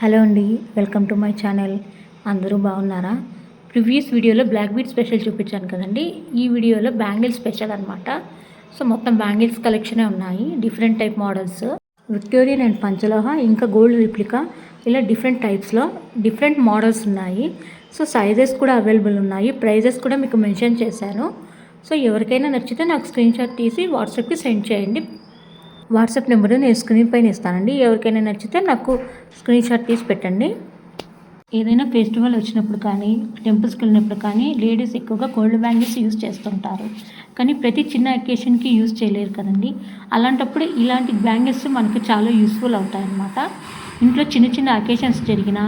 Hello అండి, welcome to my channel. అందరూ బాగున్నారా? ప్రీవియస్ వీడియోలో బ్లాక్ బీడ్ స్పెషల్ చూపించాను కదండి. ఈ వీడియోలో బ్యాంగిల్స్ స్పెషల్ అనమాట. సో మొత్తం బ్యాంగిల్స్ కలెక్షనే ఉన్నాయి, different type models, Victorian and పంచలోహ, ఇంకా గోల్డ్ రిప్లికా, ఇలా డిఫరెంట్ టైప్స్లో డిఫరెంట్ మోడల్స్ ఉన్నాయి. సో సైజెస్ కూడా అవైలబుల్ ఉన్నాయి, ప్రైజెస్ కూడా మీకు మెన్షన్ చేశాను. సో ఎవరికైనా నచ్చితే నాకు స్క్రీన్ షాట్ తీసి వాట్సాప్కి సెండ్ చేయండి. వాట్సాప్ నెంబర్ నేను స్క్రీన్ పైన ఇస్తానండి. ఎవరికైనా నచ్చితే నాకు స్క్రీన్ షాట్ తీసి పెట్టండి. ఏదైనా ఫెస్టివల్ వచ్చినప్పుడు కానీ, టెంపుల్స్కి వెళ్ళినప్పుడు కానీ లేడీస్ ఎక్కువగా గోల్డ్ బ్యాంగిల్స్ యూజ్ చేస్తుంటారు. కానీ ప్రతి చిన్న అకేషన్కి యూజ్ చేయలేరు కదండి. అలాంటప్పుడు ఇలాంటి బ్యాంగిల్స్ మనకి చాలా యూస్ఫుల్ అవుతాయన్నమాట. ఇంట్లో చిన్న చిన్న అకేషన్స్ జరిగినా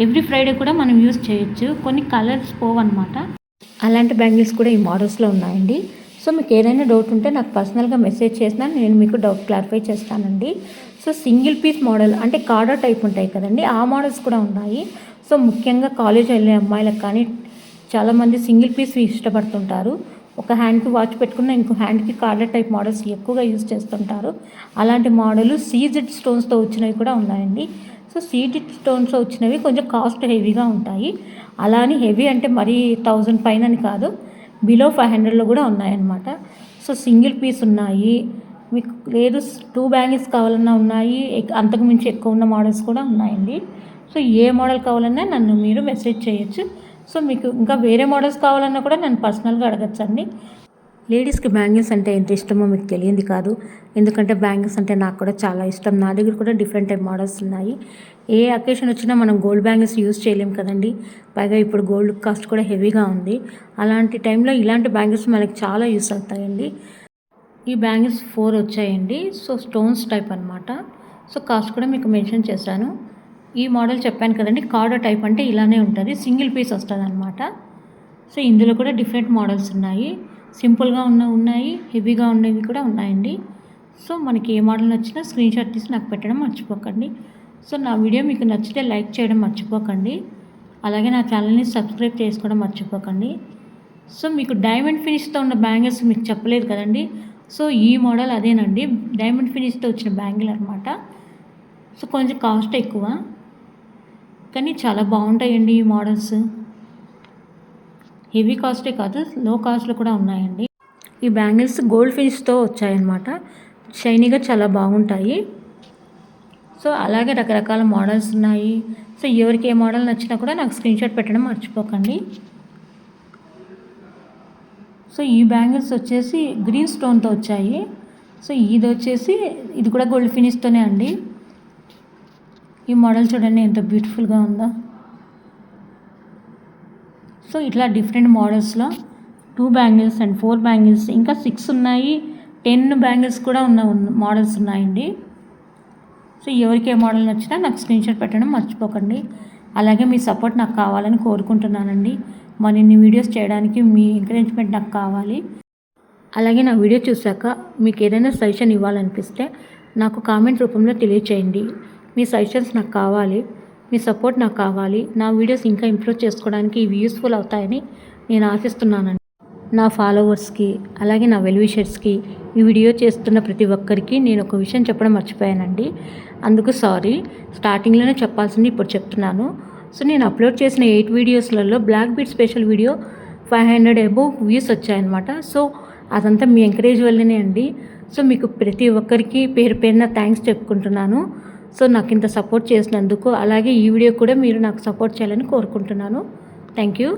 ఎవ్రీ ఫ్రైడే కూడా మనం యూజ్ చేయొచ్చు. కొన్ని కలర్స్ పోవన్నమాట. అలాంటి బ్యాంగిల్స్ కూడా ఈ మోడల్స్లో ఉన్నాయండి. సో మీకు ఏదైనా డౌట్ ఉంటే నాకు పర్సనల్గా మెసేజ్ చేసినా నేను మీకు డౌట్ క్లారిఫై చేస్తానండి. సో సింగిల్ పీస్ మోడల్ అంటే కార్డా టైప్ ఉంటాయి కదండి, ఆ మోడల్స్ కూడా ఉన్నాయి. సో ముఖ్యంగా కాలేజ్ వెళ్ళే అమ్మాయిలకు కానీ చాలామంది సింగిల్ పీస్ ఇష్టపడుతుంటారు. ఒక హ్యాండ్కి వాచ్ పెట్టుకున్న ఇంకో హ్యాండ్కి కార్డా టైప్ మోడల్స్ ఎక్కువగా యూజ్ చేస్తుంటారు. అలాంటి మోడల్ సీజెడ్ స్టోన్స్తో వచ్చినవి కూడా ఉన్నాయండి. సో సీజెడ్ స్టోన్స్తో వచ్చినవి కొంచెం కాస్ట్ హెవీగా ఉంటాయి. అలా అని హెవీ అంటే మరీ 1000 పైన అని కాదు, బిలో 500లో కూడా ఉన్నాయన్నమాట. సో సింగిల్ పీస్ ఉన్నాయి, మీకు లేదు 2 బ్యాంగిల్స్ కావాలన్నా ఉన్నాయి, అంతకు మించి ఎక్కువ ఉన్న మోడల్స్ కూడా ఉన్నాయండి. సో ఏ మోడల్ కావాలన్నా నన్ను మీరు మెసేజ్ చేయొచ్చు. సో మీకు ఇంకా వేరే మోడల్స్ కావాలన్నా కూడా నన్ను పర్సనల్గా అడగచ్చండి. లేడీస్కి బ్యాంగిల్స్ అంటే ఎంత ఇష్టమో మీకు తెలియంది కాదు, ఎందుకంటే బ్యాంగిల్స్ అంటే నాకు కూడా చాలా ఇష్టం. నా దగ్గర కూడా డిఫరెంట్ టైప్ మోడల్స్ ఉన్నాయి. ఏ అకేషన్ వచ్చినా మనం గోల్డ్ బ్యాంగిల్స్ యూజ్ చేయలేం కదండి. పైగా ఇప్పుడు గోల్డ్ కాస్ట్ కూడా హెవీగా ఉంది. అలాంటి టైంలో ఇలాంటి బ్యాంగిల్స్ మనకి చాలా యూస్ అవుతాయండి. ఈ బ్యాంగిల్స్ 4 వచ్చాయండి. సో స్టోన్స్ టైప్ అనమాట. సో కాస్ట్ కూడా మీకు మెన్షన్ చేశాను. ఈ మోడల్ చెప్పాను కదండి, కార్డా టైప్ అంటే ఇలానే ఉంటుంది, సింగిల్ పీస్ వస్తుంది అనమాట. సో ఇందులో కూడా డిఫరెంట్ మోడల్స్ ఉన్నాయి, సింపుల్గా ఉన్నాయి, హెవీగా ఉండేవి కూడా ఉన్నాయండి. సో మనకి ఏ మోడల్ నచ్చినా స్క్రీన్ షాట్ తీసి నాకు పెట్టడం మర్చిపోకండి. సో నా వీడియో మీకు నచ్చితే లైక్ చేయడం మర్చిపోకండి. అలాగే నా ఛానల్ని సబ్స్క్రైబ్ చేసుకోవడం మర్చిపోకండి. సో మీకు డైమండ్ ఫినిష్తో ఉన్న బ్యాంగిల్స్ మీకు చెప్పలేదు కదండి. సో ఈ మోడల్ అదేనండి, డైమండ్ ఫినిష్తో వచ్చిన బ్యాంగిల్ అనమాట. సో కొంచెం కాస్ట్ ఎక్కువ, కానీ చాలా బాగుంటాయండి ఈ మోడల్స్. హెవీ కాస్టే కాదు, లో కాస్ట్లో కూడా ఉన్నాయండి. ఈ బ్యాంగిల్స్ గోల్డ్ ఫినిష్తో వచ్చాయన్నమాట. షైనీగా చాలా బాగుంటాయి. సో అలాగే రకరకాల మోడల్స్ ఉన్నాయి. సో ఎవరికి ఏ మోడల్ నచ్చినా కూడా నాకు స్క్రీన్ షాట్ పెట్టడం మర్చిపోకండి. సో ఈ బ్యాంగిల్స్ వచ్చేసి గ్రీన్ స్టోన్తో వచ్చాయి. సో ఇది వచ్చేసి ఇది కూడా గోల్డ్ ఫినిష్తోనే అండి. ఈ మోడల్ చూడండి ఎంత బ్యూటిఫుల్గా ఉందో. సో ఇట్లా డిఫరెంట్ మోడల్స్లో 2 బ్యాంగిల్స్ అండ్ 4 బ్యాంగిల్స్ ఇంకా 6 ఉన్నాయి, 10 బ్యాంగిల్స్ కూడా ఉన్న మోడల్స్ ఉన్నాయండి. సో ఎవరికి ఏ మోడల్ నచ్చినా నాకు స్క్రీన్ షాట్ పెట్టడం మర్చిపోకండి. అలాగే మీ సపోర్ట్ నాకు కావాలని కోరుకుంటున్నానండి. మరిన్ని వీడియోస్ చేయడానికి మీ ఎంకరేజ్మెంట్ నాకు కావాలి. అలాగే నా వీడియో చూశాక మీకు ఏదైనా సజెషన్ ఇవ్వాలనిపిస్తే నాకు కామెంట్ రూపంలో తెలియచేయండి. మీ సజెషన్స్ నాకు కావాలి, మీ సపోర్ట్ నాకు కావాలి. నా వీడియోస్ ఇంకా ఇంప్రూవ్ చేసుకోవడానికి ఇవి యూస్ఫుల్ అవుతాయని నేను ఆశిస్తున్నానండి. నా ఫాలోవర్స్కి అలాగే నా వెల్విషర్స్కి ఈ వీడియో చేస్తున్న ప్రతి ఒక్కరికి నేను ఒక విషయం చెప్పడం మర్చిపోయానండి. అందుకు సారీ. స్టార్టింగ్లోనే చెప్పాల్సింది ఇప్పుడు చెప్తున్నాను. సో నేను అప్లోడ్ చేసిన 8 వీడియోస్లలో black bead special video 500 above views వచ్చాయన్నమాట. సో అదంతా మీ ఎంకరేజ్ వల్లనే అండి. సో మీకు ప్రతి ఒక్కరికి పేరు పేరున థ్యాంక్స్ చెప్పుకుంటున్నాను. సో నాకు ఇంత సపోర్ట్ చేసినందుకు. అలాగే ఈ వీడియో కూడా మీరు నాకు సపోర్ట్ చేయాలని కోరుకుంటున్నాను. Thank you.